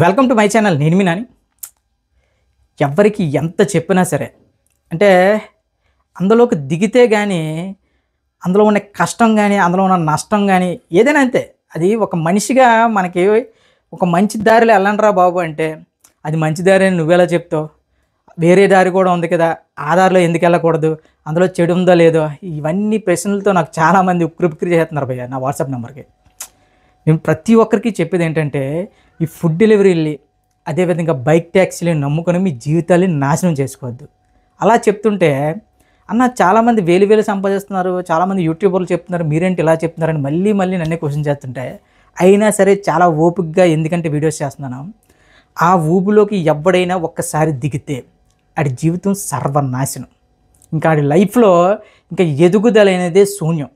Welcome to my channel. నేను మీ నాని. ఎవరికి ఎంత చెప్పినా సరే అంటే అందులోకి దిగితే కానీ అందులో ఉన్న కష్టం కానీ అందులో ఉన్న నష్టం కానీ ఏదైనా అంతే. అది ఒక మనిషిగా మనకి ఒక మంచి దారిలో వెళ్ళండిరా బాబు అంటే అది మంచి దారి అని నువ్వెలా చెప్తావు? వేరే దారి కూడా ఉంది కదా, ఆ దారిలో ఎందుకు వెళ్ళకూడదు, అందులో చెడు ఉందో లేదో, ఇవన్నీ ప్రశ్నలతో నాకు చాలామంది ఉక్కిరి చేస్తున్నారు భయ్య నా వాట్సాప్ నెంబర్కి. నేను ప్రతి ఒక్కరికి చెప్పేది ఏంటంటే ఈ ఫుడ్ డెలివరీని అదేవిధంగా బైక్ ట్యాక్సీలను నమ్ముకొని మీ జీవితాన్ని నాశనం చేసుకోవద్దు. అలా చెప్తుంటే అన్న చాలామంది వేలు సంపాదిస్తున్నారు, చాలామంది యూట్యూబర్లు చెప్తున్నారు, మీరేంటి ఇలా చెప్తున్నారని మళ్ళీ నన్నే క్వశ్చన్ చేస్తుంటే అయినా సరే చాలా ఓపికగా ఎందుకంటే వీడియోస్ చేస్తున్నాను. ఆ ఊబులోకి ఎవడైనా ఒక్కసారి దిగితే ఆడి జీవితం సర్వనాశనం. ఇంకా ఆడి లైఫ్లో ఇంకా ఎదుగుదల అనేదే శూన్యం.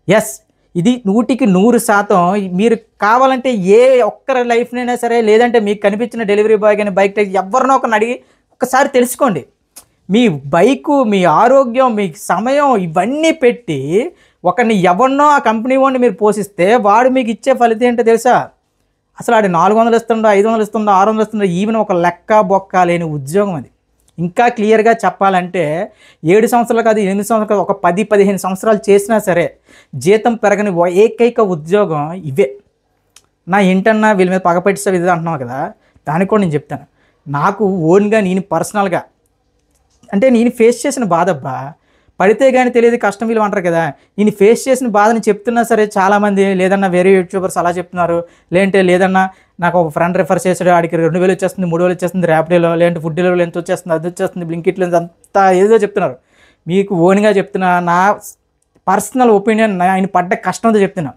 ఎస్, ఇది 100% మీరు కావాలంటే ఏ ఒక్కరి లైఫ్నైనా సరే, లేదంటే మీకు కనిపించిన డెలివరీ బాయ్ కానీ బైక్ ట్యాక్సీ ఎవరినో ఒకరిని అడిగి ఒక్కసారి తెలుసుకోండి. మీ బైకు, మీ ఆరోగ్యం, మీ సమయం ఇవన్నీ పెట్టి ఒకరిని ఎవరినో ఆ కంపెనీ వాడిని మీరు పోషిస్తే వాడు మీకు ఇచ్చే ఫలితం ఏంటో తెలుసా? అసలు ఆడి 400 ఇస్తుండో, 500 ఇస్తుండో, 600 ఇస్తుండో, ఈవెన్ ఒక లెక్క బొక్క లేని ఉద్యోగం అది. ఇంకా క్లియర్గా చెప్పాలంటే 7 సంవత్సరాలు కాదు, 8 సంవత్సరాలు కాదు, ఒక 10-15 సంవత్సరాలు చేసినా సరే జీతం పెరగని ఏకైక ఉద్యోగం ఇవే. నా ఏంటన్నా వీళ్ళ మీద పగపెట్టిస్తావు ఇది అంటున్నావు కదా, దానికి కూడా నేను చెప్తాను. నాకు ఓన్గా నేను పర్సనల్గా అంటే నేను ఫేస్ చేసిన బాధబ్బా, పడితే కానీ తెలియదు కష్టం వీళ్ళు అంటారు కదా, నేను ఫేస్ చేసిన బాధని చెప్తున్నా సరే చాలామంది లేదన్నా వేరే యూట్యూబర్స్ అలా చెప్తున్నారు, లేదన్నా నాకు ఒక ఫ్రెండ్ రిఫర్ చేసాడు, ఆడికి 2000 వచ్చేస్తుంది, 3000 వచ్చేస్తుంది ర్యాపిడోలో, లేదంటే ఫుడ్ డెలివరీలో ఎంత వచ్చేస్తుంది, అది వచ్చేస్తుంది, బ్లింకిట్లో అంతా ఏదో చెప్తున్నారు. మీకు ఓన్గా చెప్తున్నా, నా పర్సనల్ ఒపీనియన్, ఆయన పడ్డ కష్టంతో చెప్తున్నా.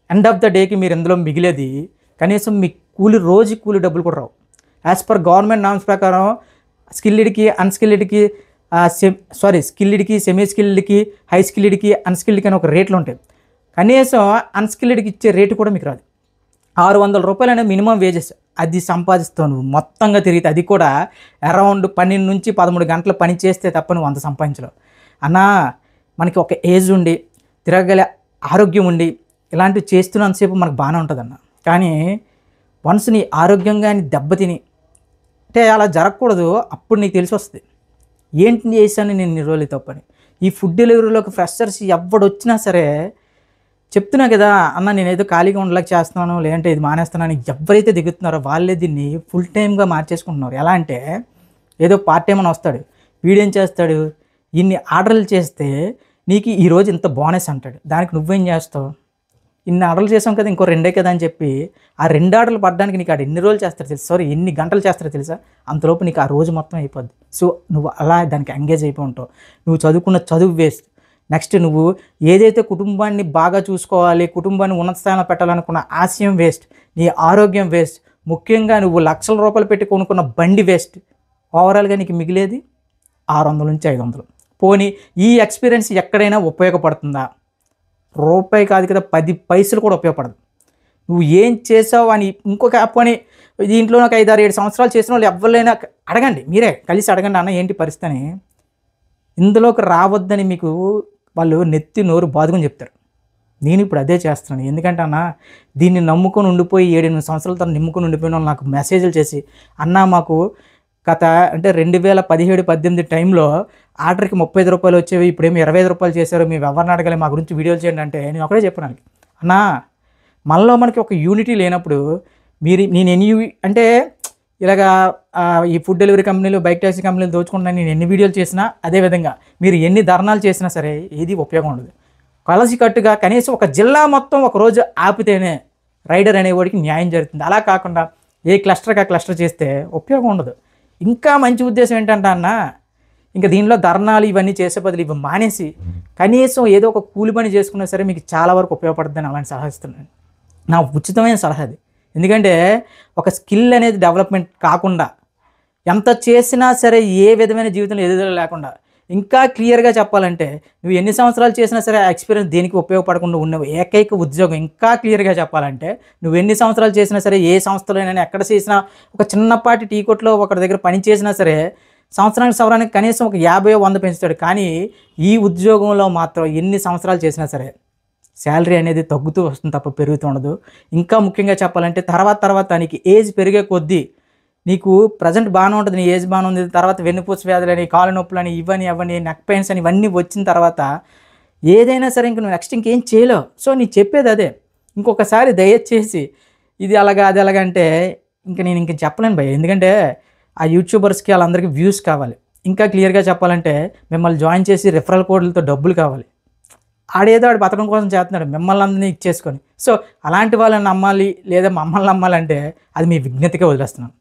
ఎండ్ ఆఫ్ ద డేకి మీరు ఇందులో మిగిలేది కనీసం మీ రోజు కూలి డబ్బులు కూడా రావు. యాజ్ పర్ గవర్నమెంట్ నామ్స్ ప్రకారం స్కిల్డ్కి, అన్స్కిల్డ్కి, స్కిల్డ్కి, సెమీ స్కిల్డ్కి, హై స్కిల్డ్కి, అన్స్కిల్డ్కి అని ఒక రేట్లు ఉంటాయి. కనీసం అన్స్కిల్డ్కి ఇచ్చే రేటు కూడా మీకు రాదు. 600 రూపాయలు అనే మినిమం వేజెస్, అది సంపాదిస్తావు నువ్వు మొత్తంగా తిరిగితే. అది కూడా అరౌండ్ 12 నుంచి 13 గంటలు పని చేస్తే తప్ప నువ్వు అంత సంపాదించలేవు. అన్నా మనకి ఒక ఏజ్ ఉండి తిరగగల ఆరోగ్యం ఉండి ఇలాంటివి చేస్తున్నంతసేపు మనకు బాగానే ఉంటుందన్న. కానీ వన్స్ నీ ఆరోగ్యంగా దెబ్బతిని అంటే అలా జరగకూడదు, అప్పుడు నీకు తెలిసి వస్తుంది ఏంటి చేశాను నేను ఇన్ని రోజులు తప్పని. ఈ ఫుడ్ డెలివరీలోకి ఫ్రెషర్స్ ఎవడొచ్చినా సరే చెప్తున్నా కదా అన్న, నేనేదో ఖాళీగా ఉండలేక చేస్తున్నాను, లేదంటే ఇది మానేస్తున్నాను, ఎవరైతే దిగుతున్నారో వాళ్ళే దీన్ని ఫుల్ టైమ్గా మార్చేసుకుంటున్నారు. ఎలా అంటే ఏదో పార్ట్ టైం అని వస్తాడు, వీడేం చేస్తాడు, ఇన్ని ఆర్డర్లు చేస్తే నీకు ఈరోజు ఇంత బోనస్ అంటాడు. దానికి నువ్వేం చేస్తావు? ఇన్ని ఆర్డర్లు చేసాం కదా, ఇంకో 2 కదా అని చెప్పి ఆ 2 ఆర్డర్లు పడడానికి నీకు ఎన్ని రోజులు చేస్తారో తెలుసా, ఎన్ని గంటలు చేస్తారో తెలుసా? అంతలోపు నీకు ఆ రోజు మొత్తం అయిపోద్ది. సో నువ్వు అలా దానికి ఎంగేజ్ అయిపోయి ఉంటావు. నువ్వు చదువుకున్న చదువు వేస్ట్. నెక్స్ట్ నువ్వు ఏదైతే కుటుంబాన్ని బాగా చూసుకోవాలి, కుటుంబాన్ని ఉన్నత స్థానంలో పెట్టాలనుకున్న ఆశయం వేస్ట్, నీ ఆరోగ్యం వేస్ట్, ముఖ్యంగా నువ్వు లక్షల రూపాయలు పెట్టి కొనుక్కున్న బండి వేస్ట్. ఓవరాల్గా నీకు మిగిలేది 600 నుంచి 500. పోనీ ఈ ఎక్స్పీరియన్స్ ఎక్కడైనా ఉపయోగపడుతుందా? రూపాయి కాదు కదా, 10 పైసలు కూడా ఉపయోగపడదు. నువ్వు ఏం చేసావు అని ఇంకొక పోనీ దీంట్లో నాకు 5, 6, 7 సంవత్సరాలు చేసిన వాళ్ళు ఎవరైనా అడగండి, మీరే కలిసి అడగండి, అన్న ఏంటి పరిస్థితి అని. ఇందులోకి రావద్దని మీకు వాళ్ళు నెత్తి నోరు బాదుకొని చెప్తారు. నేను ఇప్పుడు అదే చేస్తున్నాను. ఎందుకంటే అన్న దీన్ని నమ్ముకొని ఉండిపోయి 7-8 సంవత్సరాల తర్వాత నమ్ముకొని ఉండిపోయిన వాళ్ళు నాకు మెసేజ్లు చేసి, అన్న మాకు గత అంటే 2017-18 టైంలో ఆర్డర్కి 35 రూపాయలు వచ్చేవి, ఇప్పుడేమో 25 రూపాయలు చేశారు, మేము ఎవరిని అడగాలి, మా గురించి వీడియోలు చేయండి అంటే నేను ఒకటే చెప్పడానికి, అన్నా మనలో మనకి ఒక యూనిటీ లేనప్పుడు నేను ఎన్ని అంటే ఇలాగా ఈ ఫుడ్ డెలివరీ కంపెనీలు, బైక్ ట్యాక్సీ కంపెనీలు దోచుకుంటున్నా నేను ఎన్ని వీడియోలు చేసినా, అదేవిధంగా మీరు ఎన్ని ధర్నాలు చేసినా సరే ఏది ఉపయోగం ఉండదు. కలిసి కట్టుగా కనీసం ఒక జిల్లా మొత్తం ఒకరోజు ఆపితేనే రైడర్ అనేవాడికి న్యాయం జరుగుతుంది. అలా కాకుండా ఏ క్లస్టర్కి ఆ క్లస్టర్ చేస్తే ఉపయోగం ఉండదు. ఇంకా మంచి ఉద్దేశం ఏంటంటే అన్న, ఇంకా దీనిలో ధర్నాలు ఇవన్నీ చేసే బదులు ఇవి మానేసి కనీసం ఏదో ఒక కూలి పని చేసుకున్నా సరే మీకు చాలా వరకు ఉపయోగపడుతుందని అలాంటి సలహా ఇస్తున్నాను. నా ఉచితమైన సలహా అది. ఎందుకంటే ఒక స్కిల్ అనేది డెవలప్మెంట్ కాకుండా ఎంత చేసినా సరే ఏ విధమైన జీవితంలో ఎదుగుదల లేకుండా, ఇంకా క్లియర్గా చెప్పాలంటే నువ్వు ఎన్ని సంవత్సరాలు చేసినా సరే ఆ ఎక్స్పీరియన్స్ దేనికి ఉపయోగపడకుండా ఉన్న ఏకైక ఉద్యోగం, ఇంకా క్లియర్గా చెప్పాలంటే నువ్వు ఎన్ని సంవత్సరాలు చేసినా సరే, ఏ సంస్థలోనైనా ఎక్కడ చేసినా, ఒక చిన్నపాటి టీ కొట్లో ఒకరి దగ్గర పని చేసినా సరే సంవత్సరానికి కనీసం ఒక 50-100 పెంచుతాడు. కానీ ఈ ఉద్యోగంలో మాత్రం ఎన్ని సంవత్సరాలు చేసినా సరే శాలరీ అనేది తగ్గుతూ వస్తుంది తప్ప పెరుగుతూ ఉండదు. ఇంకా ముఖ్యంగా చెప్పాలంటే తర్వాత నీకు ఏజ్ పెరిగే కొద్దీ నీకు ప్రజెంట్ బాగానే ఉంటుంది, నీ ఏజ్ బాగానే ఉంది. తర్వాత వెన్నుపూస వ్యాధులని, కాళ్ళ నొప్పులని, ఇవన్నీ అవన్నీ, నెక్ పెయిన్స్ అని ఇవన్నీ వచ్చిన తర్వాత ఏదైనా సరే ఇంక నువ్వు నెక్స్ట్ ఇంకేం చేయలేవు. సో నేను చెప్పేది అదే, ఇంకొకసారి దయచేసి ఇది అలాగా అది అలాగా అంటే నేను ఇంక చెప్పలేను భయ్య. ఎందుకంటే ఆ యూట్యూబర్స్కి వాళ్ళందరికీ వ్యూస్ కావాలి. ఇంకా క్లియర్గా చెప్పాలంటే మిమ్మల్ని జాయిన్ చేసి రిఫరల్ కోడ్లతో డబ్బులు కావాలి. ఆడేదో ఆడు బతకడం కోసం చేస్తున్నాడు మిమ్మల్ని అందరినీ ఇచ్చేసుకొని. సో అలాంటి వాళ్ళని నమ్మాలి లేదా మమ్మల్ని నమ్మాలంటే అది మీ విజ్ఞతకే వదిలేస్తున్నాను.